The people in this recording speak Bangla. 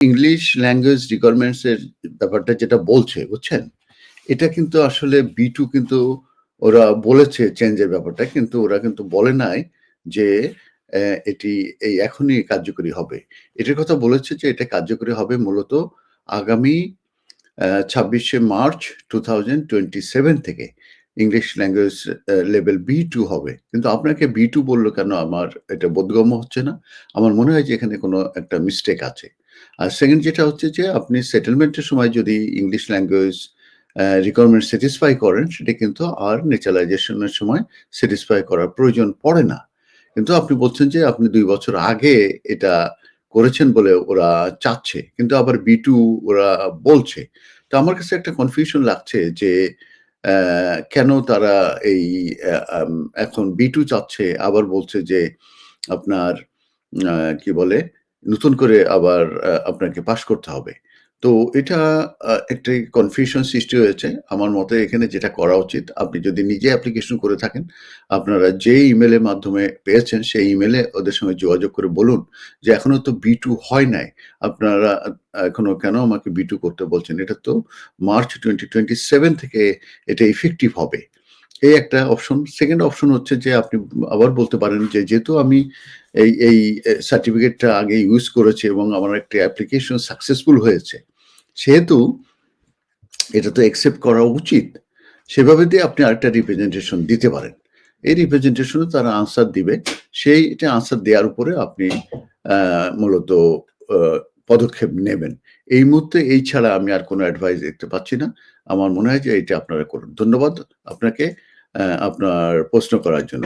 ইংলিশ ল্যাঙ্গুয়েজ রিকোয়ারমেন্টস এর ব্যাপারটা যেটা বলছে, বুঝছেন? এটা কিন্তু আসলে B2 কিন্তু ওরা বলেছে চেঞ্জের ব্যাপারটা। কিন্তু ওরা কিন্তু বলে নাই যে এটি এখনই কার্যকরী হবে। এটার কথা বলেছে যে এটা কার্যকরী হবে মূলত আগামী ২৬শে মার্চ 2027 থেকে ইংলিশ ল্যাঙ্গুয়েজ লেভেল B2 হবে। কিন্তু আপনাকে B2 বলল কেন আমার এটা বোধগম্য হচ্ছে না। আমার মনে হয় যে এখানে কোনো একটা মিস্টেক আছে। আর সেকেন্ড যেটা হচ্ছে যে আপনি সেটেলমেন্টের সময় যদি ইংলিশ ল্যাঙ্গুয়েজ রিকোয়ারমেন্ট স্যাটিসফাই করেন সেটা কিন্তু আর ন্যাচারালাইজেশন এর সময় স্যাটিসফাই করার প্রয়োজন পড়ে না। কিন্তু আপনি বলছেন যে আপনি ২ বছর আগে এটা করেছেন বলে ওরা চাচ্ছে। কিন্তু আবার B2 ওরা বলছে। তো আমার কাছে একটা কনফিউশন লাগছে যে কেন তারা এই অ্যা আম এখন B2 চাচ্ছে, আবার বলছে যে আপনার আ কি বলে? নতুন করে আবার আপনাকে পাস করতে হবে। তো এটা একটি কনফিউশন সৃষ্টি হয়েছে। আমার মতে এখানে যেটা করা উচিত, আপনি যদি নিজে অ্যাপ্লিকেশন করে থাকেন, আপনারা যে ইমেইলের মাধ্যমে পেয়েছেন, সেই ইমেইলে ওদের সঙ্গে যোগাযোগ করে বলুন যে, "এখনো তো B2 হয় নাই। আপনারা এখনো কেন আমাকে B2 করতে বলছেন? এটা তো মার্চ 2027 থেকে এটা ইফেক্টিভ হবে।" এই একটা অপশন। সেকেন্ড অপশন হচ্ছে যে আপনি আবার বলতে পারেন যে, "যেহেতু আমি এই সার্টিফিকেটটা আগে ইউজ করেছি এবং আমার একটা অ্যাপ্লিকেশন সাকসেসফুল হয়েছে। সেহেতু এটা তো অ্যাকসেপ্ট করা উচিত।" সেভাবে দিয়ে আপনি আরেকটা রিপ্রেজেন্টেশন দিতে পারেন। এই রিপ্রেজেন্টেশনে তারা আনসার দিবে। সেইটা আনসার দেওয়ার উপরে আপনি আ মূলত আ পদক্ষেপ নেবেন। এই মুহূর্তে এই ছাড়া আমি আর কোনো অ্যাডভাইস দেখতে পাচ্ছি না। আমার মনে হয় যে এইটা আপনারা করুন। ধন্যবাদ আপনাকে আপনার প্রশ্ন করার জন্য।